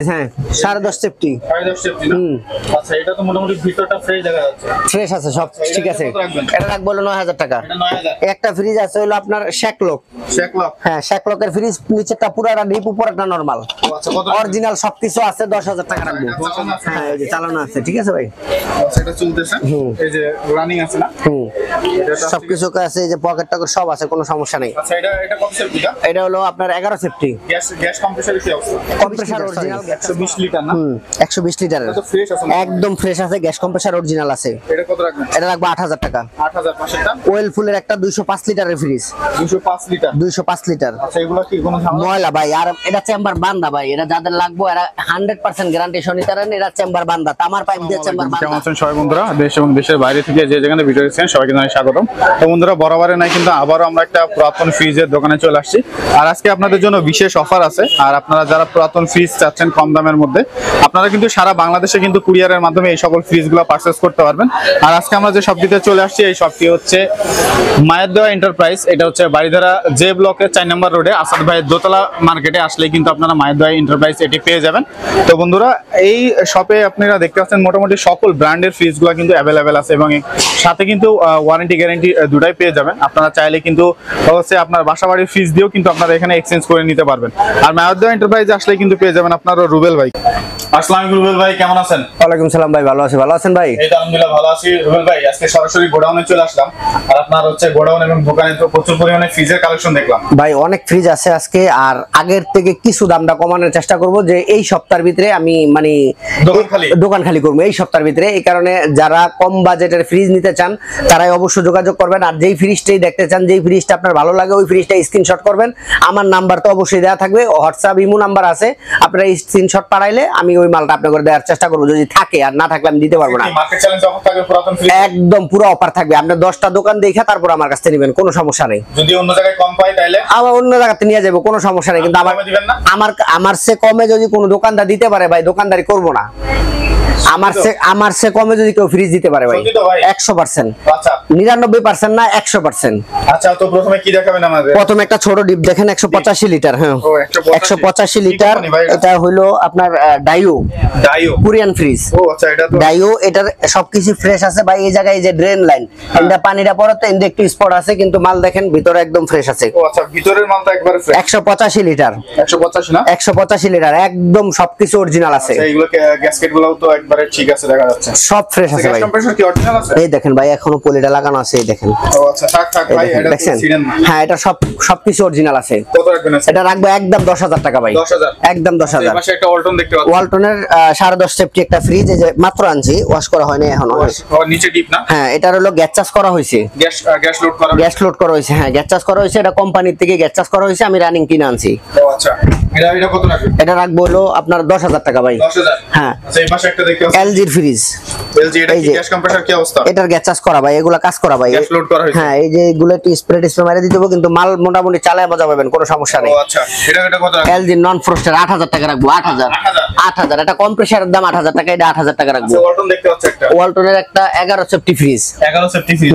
হ্যাঁ 10.5 safety. 10.5 safety না? আচ্ছা, এটা তো মোটামুটি ভিতরটা ফ্রেশ দেখা যাচ্ছে। ফ্রেশ আছে সব ঠিক আছে। এটা রাখবো হলো 9000 টাকা। এটা 9000। একটা ফ্রিজ আছে হলো আপনার শেকলক। শেকলক? হ্যাঁ শেকলকের ফ্রিজ, নিচেরটা পুরাটা ডিপ, উপরেরটা নরমাল। আচ্ছা, কত? অরিজিনাল সবকিছু আছে, 10000 টাকা রাখবো। হ্যাঁ এই যে চালানো আছে, ঠিক আছে ভাই। আচ্ছা, এটা চলতেছে, এই যে রানিং আছে না? এটা সবকিছু আছে, এই যে পকেট টকেট সব আছে, কোনো সমস্যা নেই। আচ্ছা, এটা কত সেফটি? এটা হলো আপনার 11 সেফটি। গ্যাস কম্প্রেসার কি অবস্থা? কম্প্রেসার অরিজিনাল 120 লিটার না? 120 লিটারের। এটা তো ফ্রেশ আছে না? একদম ফ্রেশ আছে, গ্যাস কম্প্রেসার অরিজিনাল আছে। এটা কত রাখবেন? এটা রাখবো 8000 টাকা। 8000। পাশেরটা ওয়েল ফুলের একটা 205 লিটারের ফ্রিজ। 205 লিটার? 205 লিটার। আচ্ছা, এগুলো কি কোনো ঝামেলা? ময়লা ভাই, আর এটা চেম্বার বান্দা ভাই, এটা যাদের লাগবে এরা 100% গ্যারান্টি সহকারে, এটা চেম্বার বান্দা, তামার পাইপ দিয়ে চেম্বার বান্দা। কেমন আছেন সবাই বন্ধুরা? দেশ এবং দেশের বাইরে থেকে যে যেখানে ভিডিও দেখছেন সবাইকে জানাই স্বাগতম। তো বন্ধুরা, বরাবরের নাই কিন্তু আবারও আমরা একটা পুরাতন ফ্রিজের দোকানে চলে আসছি, আর আজকে আপনাদের জন্য বিশেষ অফার আছে। আর আপনারা যারা পুরাতন ফ্রিজ চাচ্ছেন কম দামের মধ্যে, আপনারা কিন্তু সারা বাংলাদেশে কিন্তু কুরিয়ারের মাধ্যমে এই সকল ফ্রিজগুলো পারচেজ করতে পারবেন। আর আজকে আমরা যে শপটিতে চলে আসছি, এই শপটি হচ্ছে মায়ের দেওয়া এন্টারপ্রাইজ। এটা হচ্ছে বাড়িধারা জে ব্লকের 4 নম্বর রোডে আসাদ ভাইয়ের দোতলা মার্কেটে আসলেই কিন্তু আপনারা মায়ের দেওয়া এন্টারপ্রাইজ এটি পেয়ে যাবেন। তো বন্ধুরা, এই শপে আপনারা দেখতে পাচ্ছেন মোটামুটি সকল ব্র্যান্ডের ফ্রিজগুলো কিন্তু অ্যাভেলেবেল আছে, এবং সাথে কিন্তু ওয়ারেন্টি গ্যারান্টি দুটাই পেয়ে যাবেন। আপনারা চাইলে কিন্তু হচ্ছে আপনার বাসাবাড়ির ফ্রিজ দিয়েও কিন্তু আপনারা এখানে এক্সচেঞ্জ করে নিতে পারবেন। আর মায়ের দেওয়া এন্টারপ্রাইজে আসলে কিন্তু পেয়ে যাবেন আপনারা রুবেল ভাই। আসসালামু আলাইকুম রুবেল ভাই, কেমন আছেন? ওয়ালাইকুম সালাম ভাই, ভালো আছি। ভালো আছেন ভাই? এই তো আলহামদুলিল্লাহ ভালো আছি। রুবেল ভাই, আজকে সরাসরি গোডাউনে চলে আসলাম, আর আপনার হচ্ছে গোডাউন এবং দোকানে তো প্রচুর পরিমাণে ফ্রিজের কালেকশন দেখলাম ভাই। অনেক ফ্রিজ আছে আজকে, আর আগের থেকে কিছু দামটা কমানোর চেষ্টা করব, যে এই সপ্তাহের ভিতরে আমি মানে দোকান খালি করবো এই সপ্তাহের ভিতরে। এই কারণে যারা কম বাজেটের ফ্রিজ নিতে চান তারাই অবশ্যই যোগাযোগ করবেন। আর যেই ফ্রিজটাই দেখতে চান, যেই ফ্রিজটা আপনার ভালো লাগে, ওই ফ্রিজটা স্ক্রিনশট করবেন। আমার নাম্বার তো অবশ্যই দেওয়া থাকবে, হোয়াটসঅ্যাপ ইমো নাম্বার আছে, আপনারা স্ক্রিনশট পাঠাইলে আমি ওই মালটা আপনাদের দেওয়ার চেষ্টা করবো। যদি থাকে, আর না থাকলে আমি দিতে পারবো না। মার্কেট চ্যালেঞ্জ অফার থাকবে পুরাতন ফ্রিজ? একদম পুরো অফার থাকবে। আপনি 10টা দোকান দেখে তারপর আমার কাছ থেকে নেবেন, কোনো সমস্যা নেই। যদি অন্য জায়গায় কম পাই তাহলে আবার অন্য জায়গাতে নিয়ে যাবো, কোনো সমস্যা নেই। কিন্তু আমার সে কমে যদি কোনো দোকানদার দিতে পারে ভাই, দোকানদারি করবো না। আমার সে কমে যদি কেউ ফ্রিজ দিতে পারে ভাই, 100%। আচ্ছা, 99% না, 100%। আচ্ছা, তো প্রথমে কি দেখাবেন আমাদের? প্রথমে একটা ছোট ডিপ দেখেন, 185 লিটার। হ্যাঁ 185 লিটার। এটা হলো আপনার ডাইও কোরিয়ান ফ্রিজ। ও আচ্ছা, এটা তো ডাইও, এটার সবকিছু ফ্রেশ আছে ভাই। এই জায়গায় যে ড্রেন লাইন, এটা পানিটা পড়াতে এন্ড একটু স্পট আছে, কিন্তু মাল দেখেন ভিতরে একদম ফ্রেশ আছে। ও আচ্ছা, ভিতরের মালটা একবারে ফ্রেশ। 185 লিটার। 185 না? 185 লিটার, একদম সবকিছু অরিজিনাল আছে। আচ্ছা, এইগুলো গ্যাসকেটগুলোও তো একবারে ঠিক আছে দেখা যাচ্ছে, সব ফ্রেশ আছে ভাই। কম্প্রেসর কি অরিজিনাল আছে? এই দেখেন ভাই, এখনো পলিটা লাগানো আছে, এই দেখেন। ও আচ্ছা, থাক ভাই, এটা তো সিরেন না। হ্যাঁ, এটা সবকিছু অরিজিনাল আছে। কত রাখবেন? এটা রাখবো একদম 10000 টাকা ভাই। 10000 একদম 10000। এই পাশে একটা ওয়ালটন দেখতে পাচ্ছি। ওয়ালটনের 10.5 সেফটি একটা ফ্রিজ, এই যে মাত্র আনছি, ওয়াশ করা হয়নি এখনো। আর নিচে ডিপ না? হ্যাঁ, এটার হলো গ্যাস চার্জ করা হয়েছে। গ্যাস লোড করা হয়েছে। হ্যাঁ, গ্যাস চার্জ করা হয়েছে। এটা কোম্পানির থেকে গ্যাস চার্জ করা হয়েছে, আমি রানিং কিনে আনছি। ও আচ্ছা, এটা কত রাখবেন? এটা রাখবো হলো আপনার 10000 টাকা ভাই। 10000? হ্যাঁ। আচ্ছা, এই পাশে একটা দেখতে পাচ্ছি এলজির ফ্রিজ। এলজি, এটা কি গ্যাস কম্প্রেসর কি অবস্থা? এটার গ্যাস চার্জ করা ভাই, এগুলা কাজ করা ভাই, গ্যাস লোড করা হয়েছে। হ্যাঁ, এই যে এগুলো একটু স্প্রে মারে দিতে হবে, কিন্তু মাল মোটামুটি চালায় মজা পাবেন, কোনো সমস্যা নেই। ও আচ্ছা, এটা কত রাখবেন? এলজি নন ফ্রস্টের 8000 টাকা রাখবো। 8000। এটা কম্প্রেসারের দাম 8000 টাকা, এটা 8000 টাকা রাখবো। আচ্ছা, ওয়ালটন দেখতে পাচ্ছি একটা। ওয়ালটনের একটা 11 সেফটি ফ্রিজ। 11 safety fridge.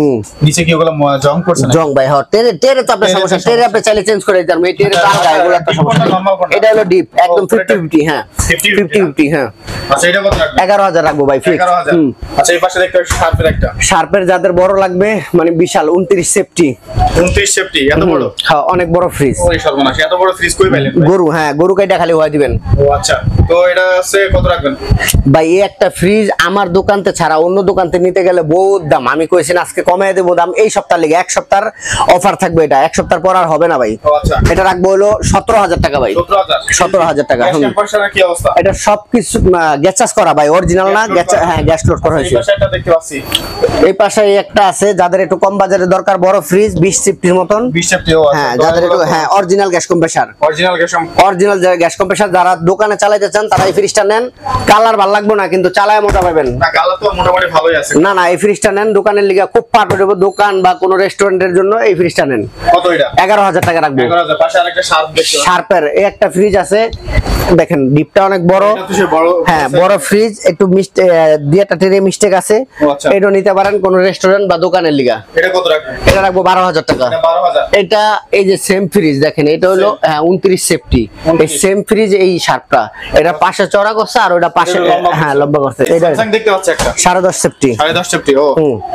নিচে কি ওগুলো জং করছে না? জং ভাই, হ্যাঁ। টেরে তো আপনার সমস্যা, টেরে আপনি চাইলে চেঞ্জ করে দিতে পারবেন। এই টেরে তো আলগা, এগুলো একটা সমস্যা। এটা হলো ডিপ, একদম 50-50। হ্যাঁ 50-50। হ্যাঁ। আচ্ছা, এটা কত রাখবেন? 11000 রাখবো ভাই, ফিক্স। 11000। আচ্ছা, এই পাশে দেখতে পাচ্ছি শার্পের একটা। শার্পের যাদের বড় লাগবে, মানে বিশাল 29 সেফটি। 29 সেফটি, এত বড়? হ্যাঁ, অনেক বড় ফ্রিজ। ওরে সর্বনাশ, এত বড় ফ্রিজ কই পাইলেন? গরু, হ্যাঁ, গরু কাইটা খালি হয়ে দিবেন। ও আচ্ছা, তো এটা আছে কত রাখবেন? ভাই, এই একটা ফ্রিজ আমার দোকানতে ছাড়া অন্য দোকানতে নিতে গেলে বহুত দাম। আমি কইছি না আজকে কমায় দেবো দাম, এই সপ্তাহ লেগে 1 সপ্তাহের অফার থাকবে। এটা 1 সপ্তাহ পর আর হবে না ভাই। ও আচ্ছা, এটা রাখবো হলো 17000 টাকা ভাই। 17000 টাকা। গ্যাস কম্প্রেসরের কি অবস্থা? এটা সবকিছু গ্যাস চার্জ করা ভাই, অরিজিনাল না, হ্যাঁ, গ্যাস লোড করা হয়েছে। এই পাশে একটা দেখতে পাচ্ছি। এই পাশে একটা আছে, যাদের একটু কম বাজারে দরকার, বড় ফ্রিজ 20 সেফটির মতন। 20 সেফটি। ও আচ্ছা, হ্যাঁ, যাদের একটু, হ্যাঁ, original gas compressor. Original gas compressor যারা দোকানে চালাইতে চান তারা এই ফ্রিজটা নেন। কালার ভালো লাগবে না, কিন্তু চালায় মজা পাবেন। না, কালার তো মোটামুটি ভালোই আছে। না, এই ফ্রিজটা নেন, দোকানের লিগা খুব পারফেক্ট। দোকান বা কোনো রেস্টুরেন্টের জন্য এই ফ্রিজটা নেন। কত এটা? 11000 টাকা রাখবো। 11000। পাশে আরেকটা শার্প দেখতে পাচ্ছি। শার্পের এই একটা ফ্রিজ আছে, দেখেন ডিপটা অনেক বড়, এটা তো সে বড়, হ্যাঁ বড় ফ্রিজ, একটু দুইটা ট্রে মিস্টেক আছে, আচ্ছা। এটা নিতে পারেন কোন রেস্টুরেন্ট বা দোকানের লিগা। এটা কত রাখবেন? এটা রাখবো 12,000 টাকা। এটা 12,000। এটা এই যে সেম ফ্রিজ দেখেন, এটা হলো 29 সেফটি, এই সেম ফ্রিজ এই শার্পটা, এটা পাশে চড়া করছে আর ওটা পাশে হ্যাঁ লম্বা করছে। এটা স্যামসাং দেখতে পাচ্ছি একটা 10.5 সেফটি। 10.5 সেফটি। ও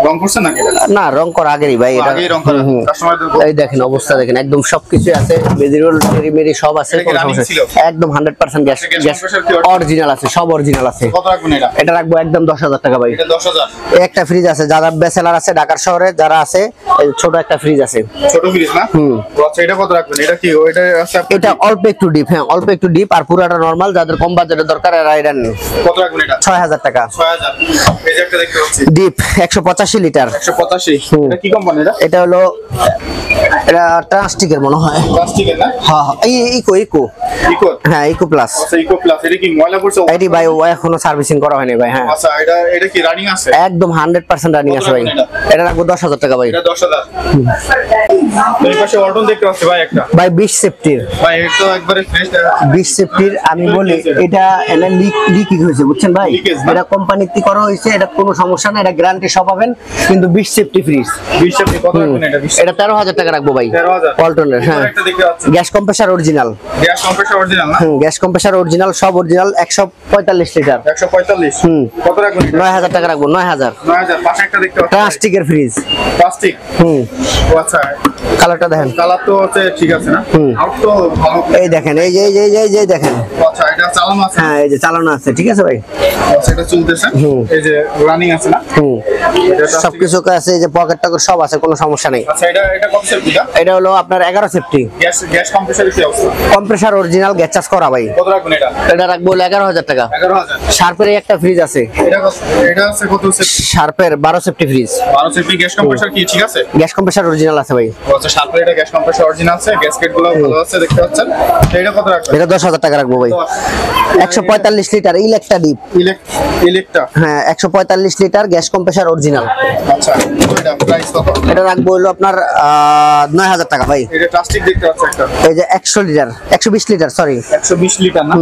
রং করছে নাকি এটা? না রং করা আগেরই ভাই, এটা আগেই রং করা। কাস্টমারদের এই দেখেন অবস্থা দেখেন, একদম সবকিছু আছে, ভেজিটেবল মেরি সব আছে, এটা কি কোনো running সমস্যা ছিল? একদম 100% গ্যাস গ্যাস compressor কি অরিজিনাল আছে, সব অরিজিনাল আছে। কত রাখবেন এটা? এটা রাখবো একদম 10,000 টাকা ভাই। এটা 10,000। একটা ফ্রিজ আছে, যারা ব্যাচেলার আছে ঢাকার শহরে যারা আছে, এই ছোট একটা ফ্রিজ আছে। ছোট ফ্রিজ না? আচ্ছা এটা কত রাখবেন? এটা কি ওইটা আছে আপনার? এটা অল্প একটু ডিপ, হ্যাঁ অল্প একটু ডিপ, আর পুরাটা নরমাল, যাদের কম বাজেটের দরকার এরা এটা নেন। কত রাখবেন এটা? 6,000 টাকা 6,000। এই যে একটা দেখতে পাচ্ছি ডিপ 185 লিটার। 185। এটা কি কোম্পানি এটা? এটা হলো এটা ট্রান্সটিকের মনে হয়। প্লাস্টিকের না? হ্যাঁ হ্যাঁ, এই ইকো ইকো, ইকো। হ্যাঁ ইকো প্লাস। আচ্ছা ইকো প্লাস। এটা কি ময়লা পড়ছে? এটি ভাই ও এখনো সার্ভিসিং করা হয়নি ভাই। হ্যাঁ আচ্ছা এটা কি রানিং আছে? একদম 100% রানিং আছে ভাই। কত রাখবেন এটা রাখবো 10,000 টাকা ভাই। এটা 10,000। এই পাশে ওয়ালটন দেখতে পাচ্ছি ভাই একটা। ভাই 20 সেফটির, ভাই এটা তো একবারে ফ্রেশ দেখা যাচ্ছে। 20 সেফটির আমি বলি, এটা এনে লিকিং হয়েছে বুঝছেন ভাই, Leakage না? এটা কোম্পানিতে করা হয়েছে, এটা কোনো সমস্যা না, এটা গ্যারান্টি সব পাবেন, কিন্তু 20 সেফটি ফ্রিজ। 20 সেফটি কত রাখবেন এটা? 20। এটা 13,000 টাকা রাখবো ভাই। 13,000। ওয়ালটনের, হ্যাঁ একটা দেখতে পাচ্ছি gas compressor original. Gas compressor original না? গ্যাস কম্প্রেসার অরিজিনাল, সব অরিজিনাল, 145 লিটার। 145। কত রাখবেন এটা? 9,000 টাকা রাখবো, 9,000। 9,000। পাশে একটা দেখতে পাচ্ছি প্লাস্টিকের ফ্রিজ। প্লাস্টিক। ও আচ্ছা কালারটা দেখেন, কালার তো হচ্ছে ঠিক আছে না? আউট তো ভালো। এই দেখেন, এই যে এই যে এই যে এই যে দেখেন, আচ্ছা এটা চালানো আছে? হ্যাঁ এই যে চালানো আছে, ঠিক আছে ভাই। আচ্ছা এটা চলতেছে, এই যে রানিং আছে না? এটা তো সবকিছু আছে, এই যে পকেট টকেট সব আছে, কোনো সমস্যা নেই। আচ্ছা এটা কত সেফটি? এটা হলো আপনার 11 সেফটি। গ্যাস কম্প্রেসর কি অবস্থা? কম্প্রেসার অরিজিনাল, গ্যাস চার্জ করা ভাই। কত রাখবেন এটা? এটা রাখবো 11,000 টাকা। 11,000। শার্পের একটা ফ্রিজ আছে, এটা আছে কত সেফটি? শার্পের 12 safety fridge. 12 safety gas compressor কি ঠিক আছে? গ্যাস কম্প্রেসার অরিজিনাল আছে ভাই। আচ্ছা শার্পের এটা গ্যাস কম্প্রেসর অরিজিনাল আছে, গ্যাসকেট গুলো ভালো আছে দেখতে পাচ্ছেন। তো এটা কত রাখবেন? এটা 10,000 টাকা রাখবো ভাই। 145 লিটার ইলেকট্রা ডিপ। ইলেকট্রা। হ্যাঁ 145 লিটার গ্যাস কম্প্রেসার অরিজিনাল। আচ্ছা এটা প্রাইস কত? এটা রাখবো হলো আপনার 9,000 টাকা ভাই। এটা প্লাস্টিক দেখতে পাচ্ছি একটা। এই যে 100 লিটার, 120 লিটার, সরি 120 লিটার না?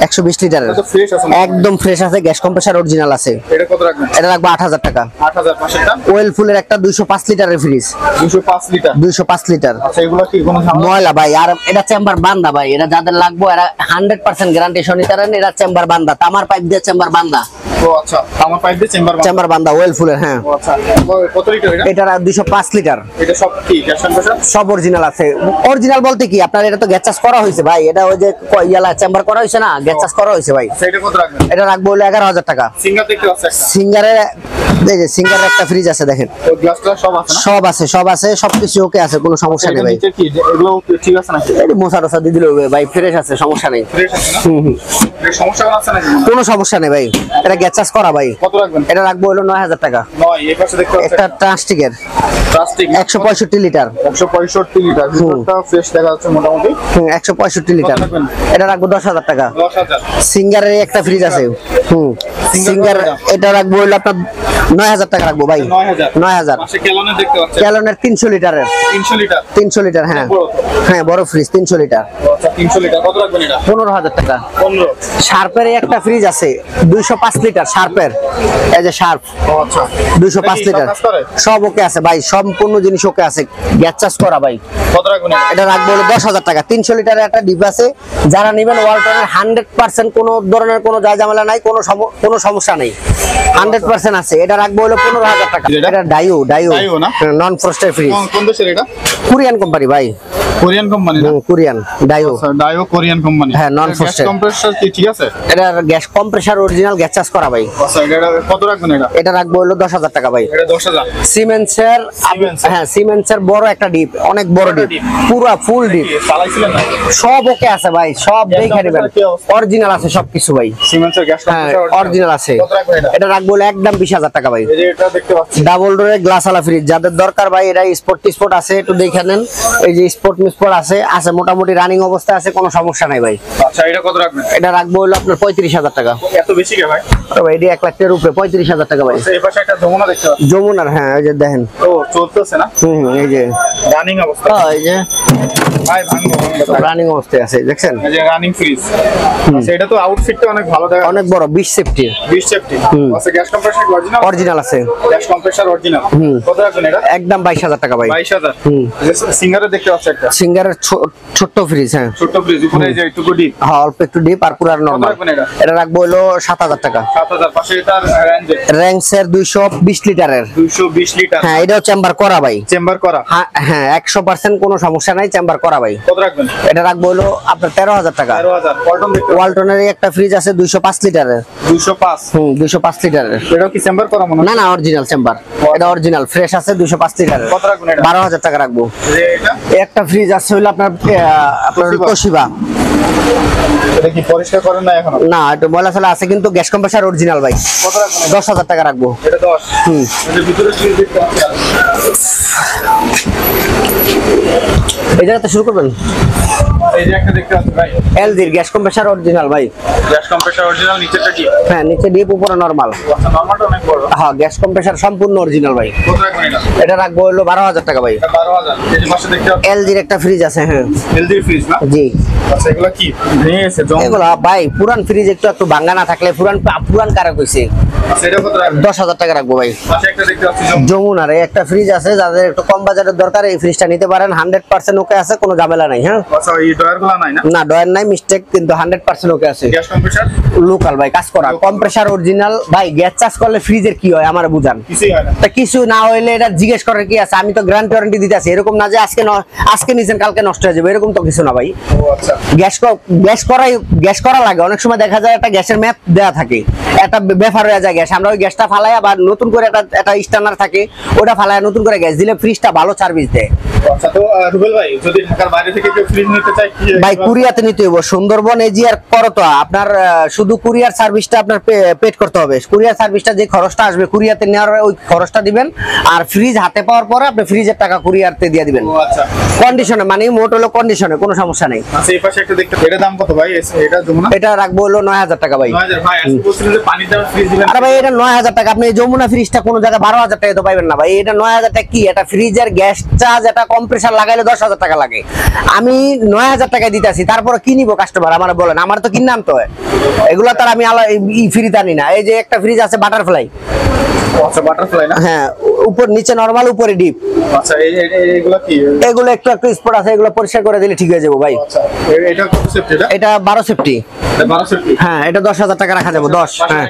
120 লিটার, এটা তো ফ্রেশ আছে না? একদম ফ্রেশ আছে, গ্যাস কম্প্রেসার অরিজিনাল আছে। এটা কত রাখবেন? এটা রাখবো 8,000 টাকা। 8,000। পাশেরটা ওয়েল ফুলের একটা 205 লিটারের ফ্রিজ। 205 লিটার। 205 লিটার আচ্ছা এগুলো কি কোনো ঝামেলা? ময়লা ভাই, আর এটা চেম্বার বান্দা ভাই, এটা যাদের লাগবে এরা 100% গ্যারান্টি সহকারে, এটা চেম্বার বান্দা, তামার পাইপ দিয়ে চেম্বার বান্দা। ও আচ্ছা আমার পাইপ দিয়ে চেম্বার বান্দা ওয়েল ফুলের। হ্যাঁ ও আচ্ছা কত লিটার এটা? এটা 205 লিটার। এটা সব কি গ্যাস কম্প্রেসর? সব অরিজিনাল আছে। অরিজিনাল বলতে কি, আপনার এটা তো গ্যাস চার্জ করা হয়েছে ভাই, এটা ওই যে ইয়ালা চেম্বার করা হয়েছে না, গ্যাস চার্জ করা হয়েছে ভাই। আচ্ছা এটা কত রাখবেন? এটা রাখবো হলো 11,000 টাকা। সিঙ্গার দেখতে পাচ্ছি একটা। সিঙ্গারের, এই যে সিঙ্গারের একটা ফ্রিজ আছে দেখেন, ও গ্লাস সব আছে না? সব আছে, সব আছে, সবকিছু ওকে আছে, কোনো সমস্যা নেই এটা ভাই। নিচে কি এগুলো ঠিক আছে নাকি? এই মোছা টোছা দিয়ে দিলে হবে ভাই, ফ্রেশ আছে, সমস্যা নেই। ফ্রেশ আছে না? এর সমস্যা আছে নাকি? কোনো সমস্যা নেই ভাই, এটা গ্যাস চার্জ করা ভাই। কত রাখবেন? এটা রাখবো হলো 9,000 টাকা। নয় এই পাশে দেখতে পাচ্ছি একটা ট্রান্সটিকের প্লাস্টিক 165 লিটার। 165 লিটার। ভিতরটা ফ্রেশ দেখা যাচ্ছে মোটামুটি। 165 লিটার। কত রাখবেন? এটা রাখবো 10,000 টাকা। 10,000। সিঙ্গারের একটা ফ্রিজ আছে, সিঙ্গার, এটা রাখবো হলো আপনার 9,000 টাকা রাখবো ভাই। 9,000। 9,000। পাশে ক্যালনের দেখতে পাচ্ছি ক্যালনের 300 লিটারের। 300 লিটার। 300 লিটার, হ্যাঁ বড় তো? হ্যাঁ বড় ফ্রিজ 300 লিটার। আচ্ছা 300 লিটার। কত রাখবেন এটা? 15,000 টাকা। 15। শার্পের একটা ফ্রিজ আছে 205 লিটার, শার্পের, এই যে শার্প ও আচ্ছা 205 এটা কি লিটার, সব কাজ করে? সব ওকে আছে ভাই, সম্পূর্ণ জিনিস ওকে আছে, গ্যাস চার্জ করা ভাই। কত রাখবেন এটা? এটা রাখবো হলো 10,000 টাকা। 300 লিটারের একটা ডিপ আছে, যারা নেবেন ওয়ালটনের 100% কোনো ধরনের কোনো ঝামেলা নাই, কোনো সমস্যা নেই, 100% আছে। এটা রাখবো হলো 15,000 টাকা। এটা ডাইও ডাইও না? নন ফ্রস্টেড ফ্রিজ, কোন দেশের এটা? কোরিয়ান কোম্পানি ভাই, কোরিয়ান কোম্পানি না? কোরিয়ান ডাইও। আচ্ছা ডাইও কোরিয়ান কোম্পানি। হ্যাঁ, non গ্যাস frosted। কম্প্রেসর কি ঠিক আছে? এটা gas compressor original, gas charge করা ভাই। আচ্ছা এটা কত রাখবেন এটা? এটা রাখবো হলো 10,000 টাকা ভাই। এটা 10,000। সিমেন্সের, হ্যাঁ সিমেন্সের বড় একটা ডিপ, অনেক বড় ডিপ, পুরো ফুল ডিপ, চালাইছিলেন না? সব ওকে আছে ভাই, সব গ্যাস দেখে নেবেন, কম্প্রেসর কি অবস্থা? অরিজিনাল আছে সবকিছু ভাই। সিমেন্সের গ্যাস হ্যাঁ কম্প্রেসর অরিজিনাল আছে। কত রাখবেন এটা? এটা রাখবো হলো একদম 20,000 টাকা ভাই। এই যে এটা দেখতে পাচ্ছি ডাবল ডোরের গ্লাস আলা ফ্রিজ, যাদের দরকার ভাই, এটা স্পোর্ট আছে, একটু দেখে নেন, এই যে স্পোর্ট এরকম স্পট আছে আছে মোটামুটি রানিং অবস্থা আছে, কোনো সমস্যা নাই ভাই। আচ্ছা এটা কত রাখবেন? এটা রাখবো হলো আপনার 35,000 টাকা। এত বেশি কে ভাই? ভাই এটি 1 লাখ টাকার উপরে, 35,000 টাকা ভাই। এই পাশে একটা যমুনা দেখতে পাচ্ছি। যমুনার, হ্যাঁ এই যে দেখেন। ও চলতেছে না? এই যে রানিং অবস্থা। এই যে ভাই ভাঙবো রানিং অবস্থায় আছে, দেখছেন? এই যে রানিং ফ্রিজ। আচ্ছা এটা তো আউটফিটটা অনেক ভালো দেখা, অনেক বড় 20 সেফটি 20 সেফটি। আচ্ছা গ্যাস কম্প্রেসার অরিজিনাল? অরিজিনাল আছে, গ্যাস কম্প্রেসার অরিজিনাল। কত রাখবেন এটা? একদম 22,000 টাকা ভাই। 22,000। সিঙ্গারে দেখতে পাচ্ছি একটা সিঙ্গারের ছোট্ট ফ্রিজ, হ্যাঁ ছোট ফ্রিজ, উপরে এই যে একটু ডিপ। হ্যাঁ অল্প একটু ডিপ আর পুরো নরমাল। রাখবেন এটা? এটা রাখবো হলো 7,000 টাকা। 7,000। পাশে এটার রেঞ্জ র্যাঙ্কসের 220 লিটারের। 220 লিটার। হ্যাঁ এটাও চেম্বার করা ভাই। চেম্বার করা? হ্যাঁ 100% কোনো সমস্যা নাই, চেম্বার করা ভাই। কত রাখবেন? এটা রাখবো হলো আপনার 13,000 টাকা। 13,000। ওয়ালটন দেখতে পাচ্ছি। ওয়ালটনের একটা ফ্রিজ আছে 205 লিটারের। 205। 205 লিটারের। এটাও কি চেম্বার করা মনে হয়? না না অরিজিনাল চেম্বার, এটা অরিজিনাল ফ্রেশ আছে 205 লিটারের। কত রাখবেন এটা? 12,000 টাকা রাখবো। এটা একটা ফ্রিজ আছে হলো আপনার তোশিবা। এটা কি পরিষ্কার করেন না এখনো? না একটু ময়লা ফেলা আছে, কিন্তু গ্যাস কম্প্রেসার অরিজিনাল ভাই। কত রাখবেন? 10,000 টাকা রাখবো। এটা 10। এর ভিতরে ফ্রিজ দেখতে পাচ্ছি। এই জায়গাতে শুরু করবেন। এই যে একটা দেখতে পাচ্ছি ভাই, এলজির গ্যাস কম্প্রেসার অরিজিনাল ভাই। গ্যাস কম্প্রেসার অরিজিনাল, নিচেরটা কি? হ্যাঁ নিচে ডিপ উপরে নরমাল। আচ্ছা নরমালটা অনেক বড়। হ্যাঁ গ্যাস কম্প্রেসার সম্পূর্ণ অরিজিনাল ভাই। কত রাখবেন এটা? এটা রাখবো হলো 12,000 টাকা ভাই। এটা 12,000। এই যে পাশে দেখতে পাচ্ছি এলজির একটা ফ্রিজ আছে, হ্যাঁ এলজি ফ্রিজ না? জি। আচ্ছা এগুলো কি ভেঙে গেছে? এগুলো ভাই পুরান ফ্রিজ, একটু ভাঙা না থাকলে পুরান কারা কইছে। আচ্ছা এটা কত রাখবেন? 10,000 টাকা রাখবো ভাই। পাশে একটা দেখতে পাচ্ছি যমুনার একটা ফ্রিজ আছে, যাদের একটু কম বাজারের দরকার এই ফ্রিজটা নিতে পারেন। 100% ওকে আছে, কোনো ঝামেলা নাই। হ্যাঁ আচ্ছা এই ডয়ারগুলো নাই না? না ডয়ার নাই, মিস্টেক, কিন্তু 100% ওকে আছে। গ্যাস কম্প্রেসার লোকাল ভাই, কাজ করা, কম্প্রেসার অরিজিনাল ভাই। গ্যাস চার্জ করলে ফ্রিজের কি হয় আমার বুঝান। কিছুই হয় না? তা কিছু না হইলে এটা জিজ্ঞেস করার কি আছে? আমি তো গ্যারান্টি ওয়ারেন্টি দিতে আছি, এরকম না যে আজকে নিছেন কালকে নষ্ট হয়ে যাবে, এরকম তো কিছু না ভাই। ও আচ্ছা। গ্যাস করা লাগে। অনেক সময় দেখা যায় একটা গ্যাসের ম্যাপ দেয়া থাকে, একটা বেফার হয়ে যায় গ্যাস, আমরা ওই গ্যাসটা ফালাই আবার নতুন করে একটা স্ট্যান্ডার থাকে, ওটা ফালাই নতুন করে গ্যাস দিলে ফ্রিজটা ভালো সার্ভিস দেয়। আচ্ছা তো রুবেল ভাই, যদি ঢাকার বাইরে থেকে কেউ ফ্রিজ নিতে চায় কি ভাই কুরিয়াতে নিতে হইব। সুন্দরবন এজিআর করতো আপনার শুধু কুরিয়ার সার্ভিসটা আপনার পেড করতে হবে। কুরিয়ার সার্ভিসটা যে খরচটা আসবে কুরিয়াতে নেওয়ার ওই খরচটা দিবেন, আর ফ্রিজ হাতে পাওয়ার পরে আপনি ফ্রিজের টাকা কুরিয়ারতে দিয়ে দিবেন। ও আচ্ছা। কন্ডিশনে, মানে মোট হলো কন্ডিশনে, কোনো সমস্যা নেই। আচ্ছা এই পাশে একটা দেখতে, এটা দাম কত ভাই? এটা যমুনা? এটা রাখবো হলো 9,000 টাকা ভাই। 9,000। ভাই আজকে বলছিলেন যে পানির দামে ফ্রিজ দিবেন। আরে ভাই এটা 9,000 টাকা। আপনি এই যমুনা ফ্রিজটা কোনো জায়গায় 12,000 টাকা তো পাইবেন না ভাই। এটা 9,000 টাকা কি? এটা ফ্রিজের গ্যাস চার্জ, এটা কম্প্রেসার লাগাইলে 10,000 টাকা লাগে। আমি 9,000 টাকায় দিতেছি, তারপরে কি নিবো কাস্টমার? আমার বলেন, আমার তো কিনে আনতে হয় এগুলো, তার আমি ফ্রিতে আনি না। এই যে একটা ফ্রিজ আছে বাটারফ্লাই। আচ্ছা বাটারফ্লাই না? হ্যাঁ উপর নিচে নরমাল, উপরে ডিপ। আচ্ছা এইগুলো কি? এগুলো একটু স্পট আছে, এগুলো পরিষ্কার করে দিলে ঠিক হয়ে যাবে ভাই। আচ্ছা এটা কত সেফটি? এটা 12 সেফটি। এটা 12 সেফটি? হ্যাঁ এটা 10,000 টাকা রাখা যাবে। 10। হ্যাঁ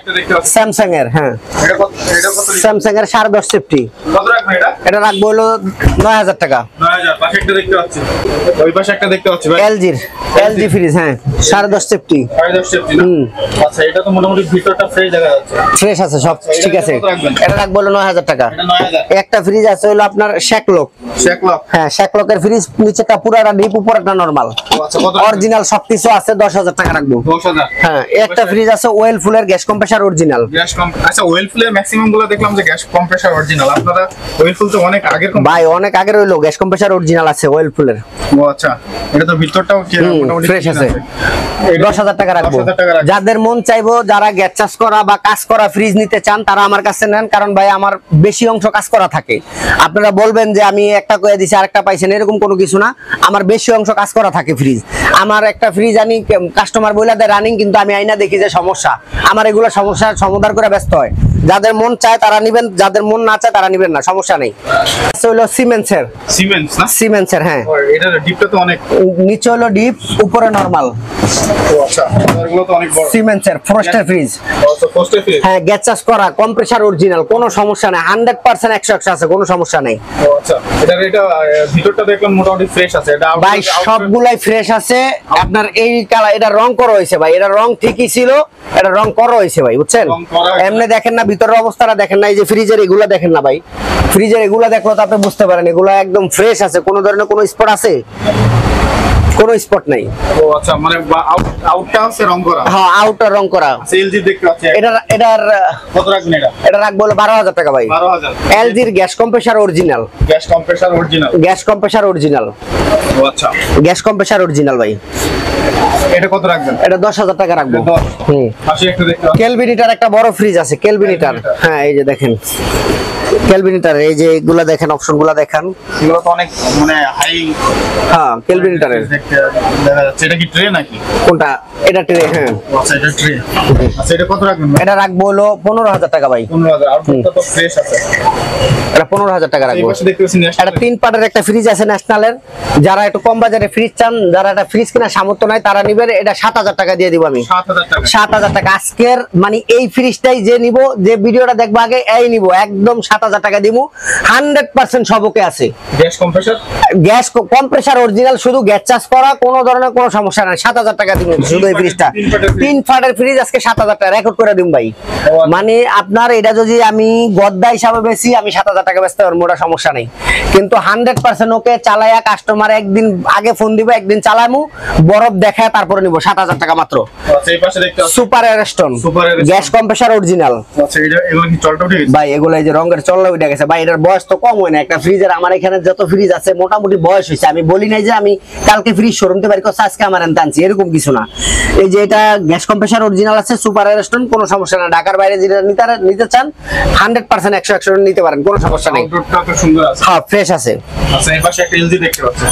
স্যামসাং এর। হ্যাঁ এটা কত? এটা কত? স্যামসাং এর 10.5 সেফটি। কত রাখবেন এটা? এটা রাখবো হলো 9,000 টাকা। 9,000। পাশে একটা দেখতে পাচ্ছি, ওই পাশে একটা দেখতে পাচ্ছি ভাই, এলজি ফ্রিজ। হ্যাঁ 10.5 সেফটি। 10.5 সেফটি না? আচ্ছা এটা তো মোটামুটি ভিতরটা ফ্রেশ দেখা যাচ্ছে। ফ্রেশ আছে সব, ঠিক আছে। এটা রাখবো হলো 9,000 টাকা। এটা 9,000। একটা ফ্রিজ আছে হলো আপনার শেকলক। শেকলক? হ্যাঁ শেকলকের ফ্রিজ, নিচেটা পুরাটা ডিপ, উপরেটা নরমাল। আচ্ছা কত? অরিজিনাল সবকিছু আছে, 10,000 টাকা রাখবো। 10,000। হ্যাঁ একটা ফ্রিজ আছে ওয়েলফুলের গ্যাস কম্প্রেসার অরিজিনাল। আচ্ছা ওয়েলফুলের ম্যাক্সিমাম গুলো দেখলাম যে গ্যাস কম্প্রেসার অরিজিনাল। আপনারা ওয়েলফুল তো অনেক আগের ভাই, অনেক আগের হইলো গ্যাস কম্প্রেসার অরিজিনাল আছে ওয়েলফুলের। ও আচ্ছা। এটা তো ভিতরটাও কি মোটামুটি ফ্রেশ আছে। 10,000 টাকা রাখবো। 10,000 টাকা রাখবো। যাদের মন চাইবো, যারা গ্যাস চাষ করা বা কাজ করা ফ্রিজ নিতে চান, তারা আমার কাছে নেন। কারণ ভাই আমার বেশি অংশ কাজ করা থাকে। আপনারা বলবেন যে আমি একটা কয়ে দিছি আরেকটা পাইছেন, এরকম কোনো কিছু না। আমার বেশি অংশ কাজ করা থাকে ফ্রিজ। আমার একটা ফ্রিজ আনি, কাস্টমার বইলা দেয় রানিং, কিন্তু আমি আইনা দেখি যে সমস্যা। আমার এগুলো সমস্যার সমাধান করে ব্যস্ত হয়। যাদের মন চায় তারা নিবেন, যাদের মন না চায় তারা নিবেন না, সমস্যা নেই। হলো সিমেন্সের। সিমেন্স না? সিমেন্সের হ্যাঁ। এটার ডিপটা তো অনেক, নিচে হলো ডিপ, উপরে নরমাল। ও আচ্ছা এগুলো তো অনেক বড়। সিমেন্সের ফ্রস্টের ফ্রিজ। আচ্ছা ফ্রস্টের ফ্রিজ? হ্যাঁ গ্যাস চাষ করা, কম্প্রেসার অরিজিনাল, কোনো সমস্যা নেই। 100% 100 আছে, কোনো সমস্যা নেই। ও আচ্ছা এটা ভিতরটা দেখলাম মোটামুটি ফ্রেশ আছে। এটা ভাই সবগুলাই ফ্রেশ আছে। আপনার এই কালার, এটা রং করা হয়েছে ভাই, এটা রং ঠিকই ছিল, এটা রং করা হয়েছে ভাই, বুঝছেন? এমনি দেখেন না ভিতরের অবস্থাটা, দেখেন না এই যে ফ্রিজের এগুলা দেখেন না ভাই, ফ্রিজের এগুলা দেখলো তো আপনি বুঝতে পারেন এগুলা একদম ফ্রেশ আছে, কোনো ধরনের কোনো স্পট আছে? কোনো স্পট নাই। ও আচ্ছা, মানে আউটটা হচ্ছে রং করা? হ্যাঁ, আউটার রং করা। এলজি দেখতে পাচ্ছি। এটার কত রাখবেন এটা? এটা রাখবো হলো 12,000 টাকা ভাই। 12,000। এলজির gas compressor original. Gas compressor original? Gas compressor original. ও আচ্ছা, গ্যাস কম্প্রেসার অরিজিনাল ভাই। এটা কত রাখবেন? এটা 10,000 টাকা রাখবো। হুম। পাশে একটু দেখতে পাচ্ছি কেলভিনিটার একটা বড় ফ্রিজ আছে, কেলভিনিটার। হ্যাঁ, এই যে দেখেন কেলভিনিটার, এই যে এগুলা দেখেন, অপশনগুলা দেখেন, এগুলো তো অনেক মানে হাই। হ্যাঁ, কেলভিনিটারের। দেখা যাচ্ছে এটা কি ট্রে নাকি? কোনটা? এটা ট্রে। হ্যাঁ, আচ্ছা, এটা ট্রে। আচ্ছা, এটা কত রাখবেন? এটা রাখবো হলো 15,000 টাকা ভাই। 15,000। আউটপুটটা তো ফ্রেশ আছে। এটা 15,000 টাকা এই রাখবো। পাশে দেখতে পাচ্ছি ন্যাশনাল। এটা 3 পার্টের একটা ফ্রিজ আছে ন্যাশনালের। যারা একটু কম বাজারে ফ্রিজ চান, যারা একটা ফ্রিজ কেনার সামর্থ্য নাই, তারা নিবেন। এটা 7,000 টাকা দিয়ে দিব আমি। 7,000 টাকা? 7,000 টাকা আজকের, মানে এই ফ্রিজটাই যে নিব, যে ভিডিওটা দেখবো আগে এই নিব, একদম 7,000 টাকা দিব। 100% সব ওকে আছে। Gas compressor? Gas compressor original, শুধু গ্যাস চার্জ করা, কোনো ধরনের কোনো সমস্যা নাই। 7,000 টাকা দিব শুধু এই ফ্রিজটা। 3 পার্টের ফ্রিজ আজকে 7,000 টাকা রেকর্ড করে দিম ভাই। মানে আপনার এটা যদি আমি গদ্দা হিসাবে বেশি, আমি 7,000 টাকা বেচতে পারবো, ওটা সমস্যা নেই। কিন্তু 100% ওকে চালায়া কাস্টমার একদিন আগে ফোন দিব, একদিন চালামু, বরফ দেখায় তারপরে নিব। 7,000 টাকা মাত্র। আচ্ছা, এই পাশে দেখতে পাচ্ছি সুপার এয়ারস্টোন গ্যাস কম্প্রেসার অরিজিনাল। আচ্ছা, এগুলো কি চলটা উঠে গেছে ভাই? এগুলো এই যে রঙের চল্লা উঠে গেছে ভাই। এটার বয়স তো কম হয় না। একটা ফ্রিজের, আমার এখানে যত ফ্রিজ আছে মোটামুটি বয়স হয়েছে। আমি বলি নাই যে আমি কালকে ফ্রিজ শোরুম থেকে বাড়ি করছি, আজকে আমার আনতে আনছি, এরকম কিছু না। এই যে এটা গ্যাস কম্প্রেসার অরিজিনাল আছে, সুপার এয়ারস্টোন, কোনো সমস্যা না। ঢাকার বাইরে যেটা নিতে চান 100% 100 নিতে পারেন, কোনো সমস্যা নেই। আউটডোরটা তো সুন্দর আছে। হ্যাঁ, ফ্রেশ আছে। আচ্ছা, এই পাশে একটা এলজি দেখতে পাচ্ছি।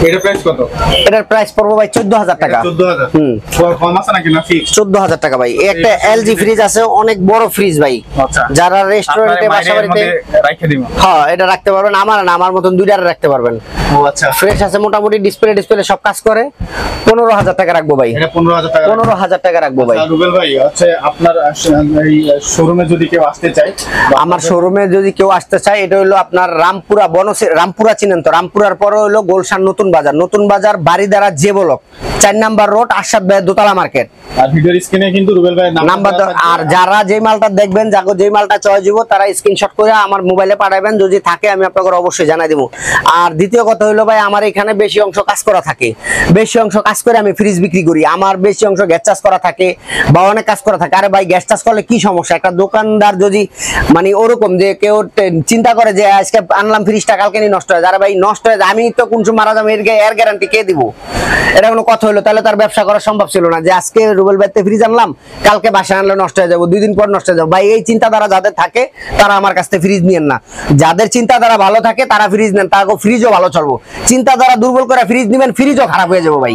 এটার প্রাইস কত? এটার প্রাইস পড়বে ভাই 14,000 টাকা। 14,000? হুম। কম আছে নাকি না ফিক্স? 14,000 টাকা ভাই। একটা এলজি ফ্রিজ আছে, অনেক বড় ফ্রিজ ভাই। আচ্ছা, যারা রেস্টুরেন্টে, বাসা বাড়িতে রাখতে দিব। হ্যাঁ, এটা রাখতে পারবেন। আমার মতন দুইটা রাখতে পারবেন। ও আচ্ছা, ফ্রেশ আছে মোটামুটি, ডিসপ্লে সব কাজ করে। 15,000 টাকা রাখবো ভাই। এটা 15,000 টাকা? 15,000 টাকা রাখবো ভাই। আচ্ছা, রুবেল ভাই, আচ্ছা আপনার এই শোরুমে যদি কেউ আসতে চায়, আমার শোরুমে যদি কেউ আসতে চায়, এটা হলো আপনার রামপুরা রামপুরা চিনেন তো? রামপুরার পরে হলো গোলশান নতুন বাজার বাড়িদারা যে ব্লক 4 নাম্বার রোড, আশাদ ভাই দোতলা মার্কেট। আর ভিডিওর স্ক্রিনে কিন্তু রুবেল ভাই নাম্বার। আর যারা যে মালটা দেখবেন, যাগো যে মালটা চয়েস দিব, তারা স্ক্রিনশট করে আমার মোবাইলে পাঠাবেন। যদি থাকে আমি আপনাকে অবশ্যই জানাই দেবো। আর দ্বিতীয় কথা হলো ভাই, আমার এখানে বেশি অংশ কাজ করা থাকে। বেশি অংশ কাজ করে আমি ফ্রিজ বিক্রি করি। আমার বেশি অংশ গ্যাস চার্জ করা থাকে বা অনেক কাজ করা থাকে। আরে ভাই, গ্যাস চার্জ করলে কি সমস্যা? একটা দোকানদার যদি মানে ওরকম যে কেউ চিন্তা করে যে আজকে আনলাম ফ্রিজটা, কালকে নিয়ে নষ্ট হয়ে যায়, আরে ভাই নষ্ট হয়ে যায়, আমি তো কোন সময় মারা যাবো, এর গ্যারান্টি কে দিব? এটা কোনো কথা হলো? তাহলে তার ব্যবসা করা সম্ভব ছিল না। যে আজকে রুবেল ভাইতে ফ্রিজ আনলাম, কালকে বাসায় আনলে নষ্ট হয়ে যাবো, 2 দিন পর নষ্ট হয়ে যাবো। ভাই, এই চিন্তাধারা যাদের থাকে তারা আমার কাছ থেকে ফ্রিজ নিয়েন না। যাদের চিন্তাধারা ভালো থাকে তারা ফ্রিজ নেন, তাকে ফ্রিজও ভালো চলবো। চিন্তাধারা দুর্বল করে ফ্রিজ নিবেন, ফ্রিজও খারাপ হয়ে যাবো ভাই।